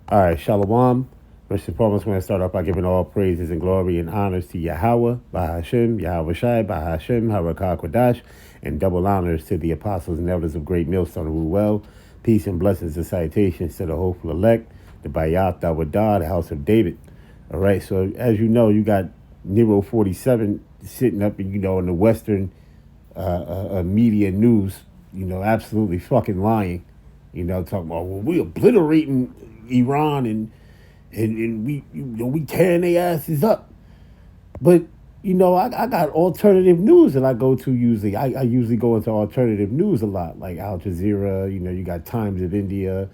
All right, Shalom. First and foremost, we're going to start off by giving all praises and glory and honors to Yahweh, Bahashem, Yahweh Shai, Bahashem, Harakah Kodash, and double honors to the apostles and elders of Great Millstone who well. Peace and blessings and salutations to the hopeful elect, the Bayat Dawadah, the house of David. All right, so as you know, you got Nero 47 sitting up, in the Western media news, absolutely fucking lying, talking about, well, we obliterating Iran and we tearing their asses up. But I got alternative news that I go to usually. I usually go into alternative news a lot, like Al Jazeera. You got Times of India.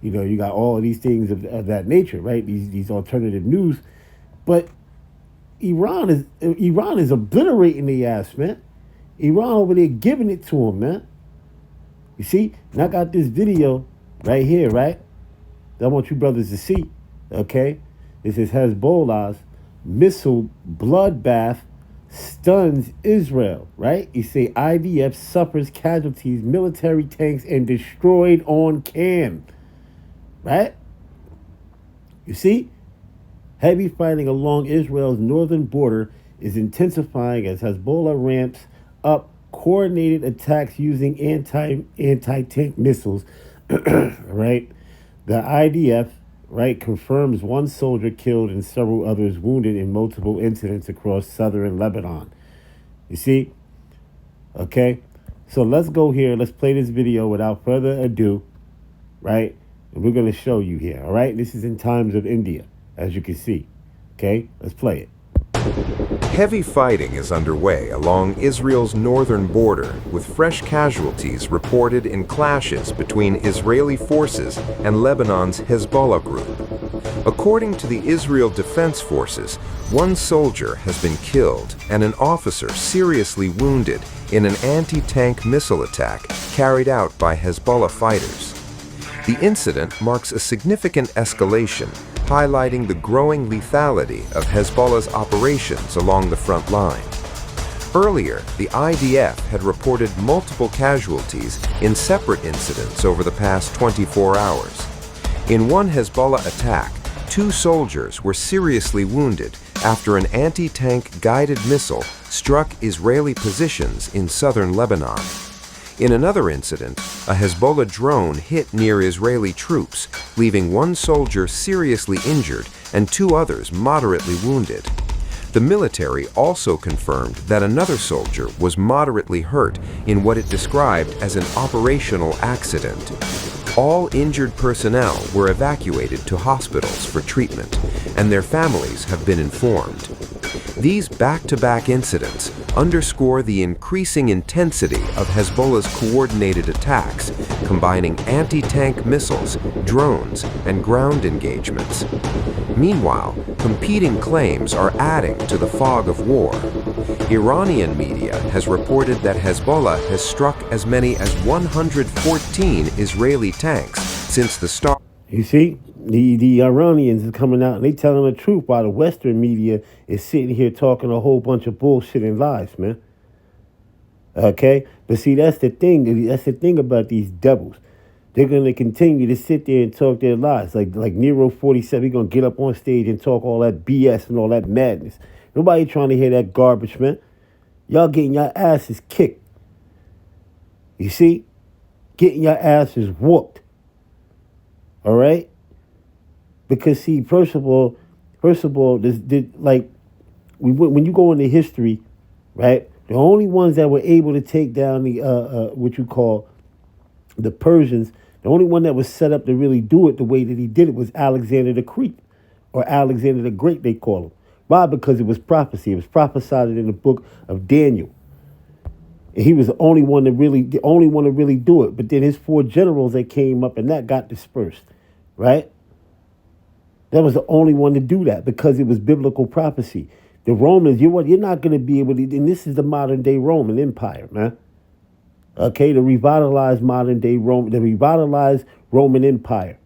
You got all of these things of that nature, right? These alternative news, but Iran is obliterating the ass, man. Iran over there giving it to them, man. You see, and I got this video right here, right? That I want you brothers to see, okay? This is Hezbollah's missile bloodbath stuns Israel, right? You say IDF suffers casualties, military tanks, and destroyed on cam, right? You see? Heavy fighting along Israel's northern border is intensifying as Hezbollah ramps up coordinated attacks using anti-tank missiles, right? The IDF, right, confirms one soldier killed and several others wounded in multiple incidents across southern Lebanon. You see? Okay? So let's go here. Let's play this video without further ado, right? And we're going to show you here, all right? This is in Times of India, as you can see. Okay? Let's play it. Heavy fighting is underway along Israel's northern border, with fresh casualties reported in clashes between Israeli forces and Lebanon's Hezbollah group. According to the Israel Defense Forces, one soldier has been killed and an officer seriously wounded in an anti-tank missile attack carried out by Hezbollah fighters. The incident marks a significant escalation, highlighting the growing lethality of Hezbollah's operations along the front line. Earlier, the IDF had reported multiple casualties in separate incidents over the past 24 hours. In one Hezbollah attack, 2 soldiers were seriously wounded after an anti-tank guided missile struck Israeli positions in southern Lebanon. In another incident, a Hezbollah drone hit near Israeli troops, leaving 1 soldier seriously injured and 2 others moderately wounded. The military also confirmed that another soldier was moderately hurt in what it described as an operational accident. All injured personnel were evacuated to hospitals for treatment, and their families have been informed. These back-to-back incidents underscore the increasing intensity of Hezbollah's coordinated attacks, combining anti-tank missiles, drones, and ground engagements. Meanwhile, competing claims are adding to the fog of war. Iranian media has reported that Hezbollah has struck as many as 114 Israeli tanks since the start. You see, the Iranians are coming out and they telling the truth while the Western media is sitting here talking a whole bunch of bullshit and lies, man. Okay? But see, that's the thing. That's the thing about these devils. They're going to continue to sit there and talk their lies. Like Nero 47, he's going to get up on stage and talk all that BS and all that madness. Nobody trying to hear that garbage, man. Y'all getting your asses kicked. You see? Getting your asses whooped. All right? Because see, first of all, when you go into history, right? The only ones that were able to take down the what you call the Persians, the only one that was set up to really do it the way that he did it was Alexander the Great, or Alexander the Great, they call him. Why? Because it was prophecy. It was prophesied in the book of Daniel. And he was the only one to really do it. But then his 4 generals that came up and that got dispersed, right? That was the only one to do that because it was biblical prophecy. The Romans, you're not going to be able to, and this is the modern day Roman Empire, man. Okay, the revitalized Roman Empire.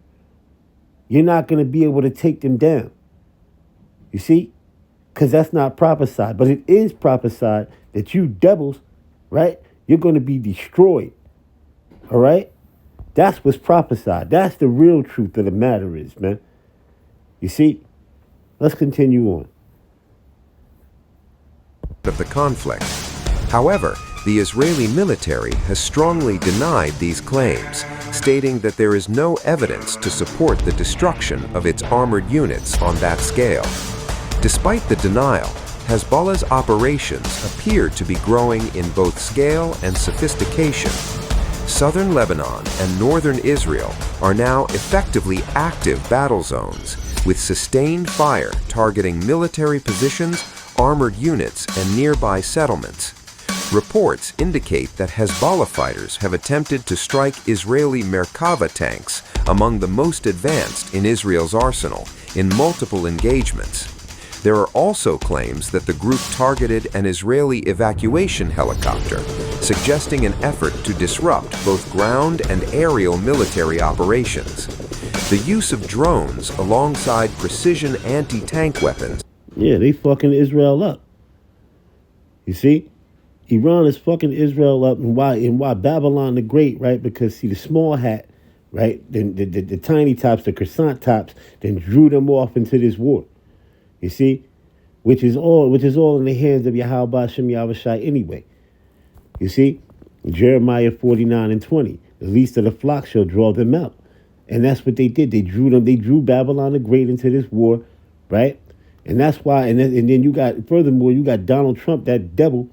You're not going to be able to take them down. You see? Because that's not prophesied. But it is prophesied that you devils, right? You're going to be destroyed. All right? That's what's prophesied. That's the real truth of the matter is, man. You see? Let's continue on. Of the conflict. However, the Israeli military has strongly denied these claims, stating that there is no evidence to support the destruction of its armored units on that scale. Despite the denial, Hezbollah's operations appear to be growing in both scale and sophistication. Southern Lebanon and northern Israel are now effectively active battle zones, with sustained fire targeting military positions, armored units, and nearby settlements. Reports indicate that Hezbollah fighters have attempted to strike Israeli Merkava tanks, among the most advanced in Israel's arsenal, in multiple engagements. There are also claims that the group targeted an Israeli evacuation helicopter, suggesting an effort to disrupt both ground and aerial military operations. The use of drones alongside precision anti-tank weapons. Yeah, they fucking Israel up. You see? Iran is fucking Israel up, and why Babylon the Great, right? Because see, the small hat, right? Then the tiny tops, the croissant tops, then drew them off into this war. You see, which is all in the hands of Yahweh Shem Yahushai anyway. You see, Jeremiah 49:20, the least of the flock shall draw them out, and that's what they did. They drew Babylon the Great into this war, right? And that's why. And then you got Donald Trump, that devil,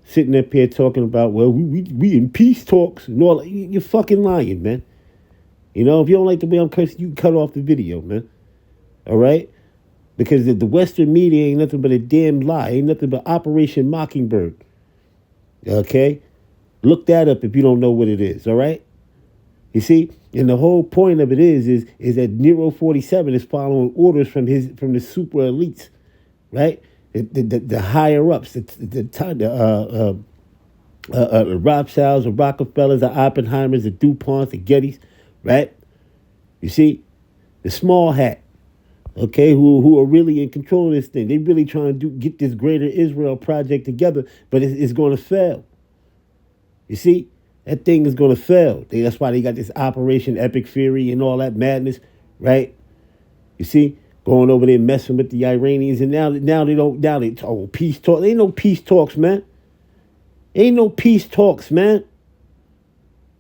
sitting up here talking about, well, we in peace talks and all. You're fucking lying, man. You know, if you don't like the way I'm cursing, you can cut off the video, man. All right? Because the Western media ain't nothing but a damn lie. Ain't nothing but Operation Mockingbird. Okay? Look that up if you don't know what it is, all right? You see? And the whole point of it is that Nero 47 is following orders from the super elites, right? The higher ups, the Rothschilds, the Rockefellers, the Oppenheimers, the DuPonts, the Gettys, right? You see, the small hat, okay, who are really in control of this thing. They really trying to get this greater Israel project together, but it's going to fail. You see, that thing is going to fail. That's why they got this Operation Epic Fury and all that madness, right? You see? Going over there messing with the Iranians, and now they peace talk. There ain't no peace talks, man. Ain't no peace talks, man.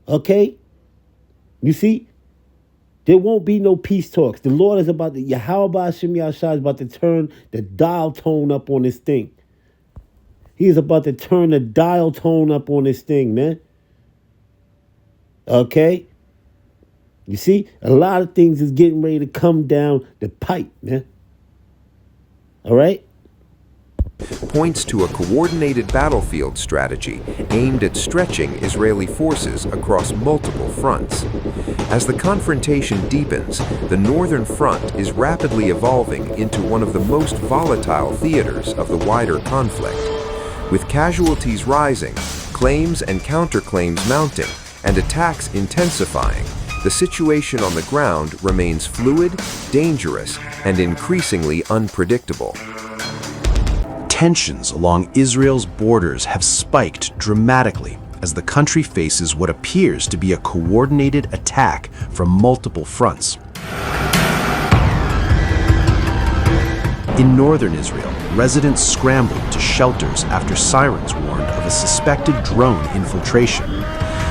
Okay? You see? There won't be no peace talks. The Lord is about to, Yahweh Hashem Yahushua is about to turn the dial tone up on this thing. He is about to turn the dial tone up on this thing, man. Okay? You see, a lot of things is getting ready to come down the pipe, man. All right? Points to a coordinated battlefield strategy aimed at stretching Israeli forces across multiple fronts. As the confrontation deepens, the northern front is rapidly evolving into one of the most volatile theaters of the wider conflict. With casualties rising, claims and counterclaims mounting, and attacks intensifying, the situation on the ground remains fluid, dangerous, and increasingly unpredictable. Tensions along Israel's borders have spiked dramatically as the country faces what appears to be a coordinated attack from multiple fronts. In northern Israel, residents scrambled to shelters after sirens warned of a suspected drone infiltration.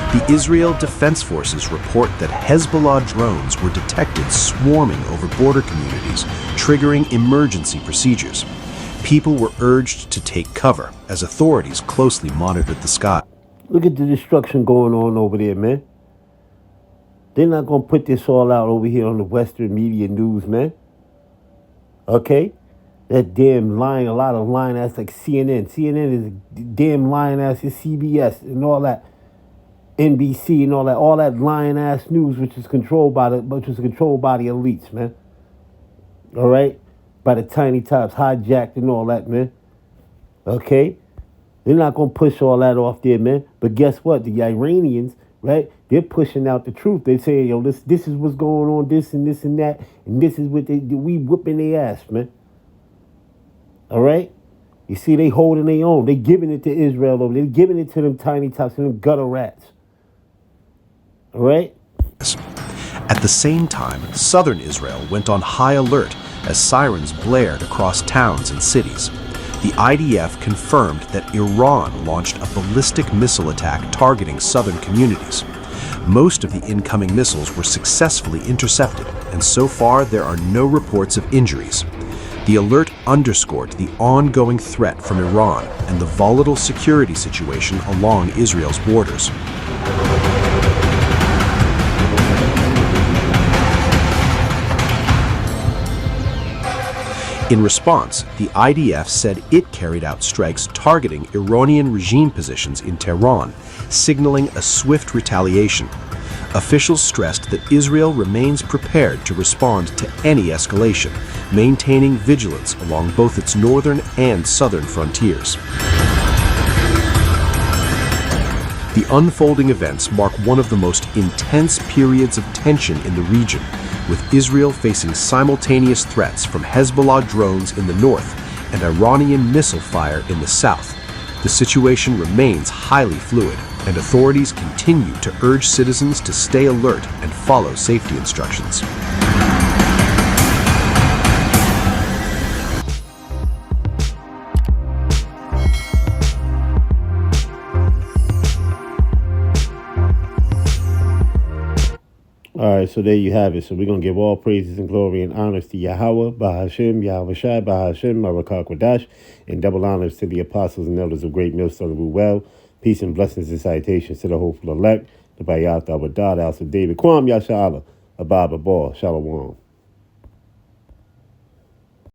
The Israel Defense Forces report that Hezbollah drones were detected swarming over border communities, triggering emergency procedures. People were urged to take cover as authorities closely monitored the sky. Look at the destruction going on over there, man. They're not going to put this all out over here on the Western media news, man. Okay? That damn lying, a lot of lying ass like CNN. CNN is damn lying ass is CBS and all that. NBC and all that lying ass news, which is controlled by the elites, man. All right, by the tiny tops, hijacked and all that, man. Okay, they're not gonna push all that off there, man. But guess what? The Iranians, right? They're pushing out the truth. They say, yo, this is what's going on, this and this and that, and this is what we whipping their ass, man. All right. You see, they holding their own. They giving it to Israel over there. They're giving it to them tiny tops and them gutter rats. All right? At the same time, southern Israel went on high alert as sirens blared across towns and cities. The IDF confirmed that Iran launched a ballistic missile attack targeting southern communities. Most of the incoming missiles were successfully intercepted, and so far there are no reports of injuries. The alert underscored the ongoing threat from Iran and the volatile security situation along Israel's borders. In response, the IDF said it carried out strikes targeting Iranian regime positions in Tehran, signaling a swift retaliation. Officials stressed that Israel remains prepared to respond to any escalation, maintaining vigilance along both its northern and southern frontiers. The unfolding events mark one of the most intense periods of tension in the region, with Israel facing simultaneous threats from Hezbollah drones in the north and Iranian missile fire in the south. The situation remains highly fluid, and authorities continue to urge citizens to stay alert and follow safety instructions. All right, so there you have it. So we're going to give all praises and glory and honors to Yahweh, Bahashem, Yahweh Shai, Bahashem, Marakah Kwadash, and double honors to the apostles and elders of Great Millstone of Ruel. Peace and blessings and salutations to the hopeful elect, the Bayat Abadad, Al David, Kwam Yasha Allah, Abba Babal, Shalom.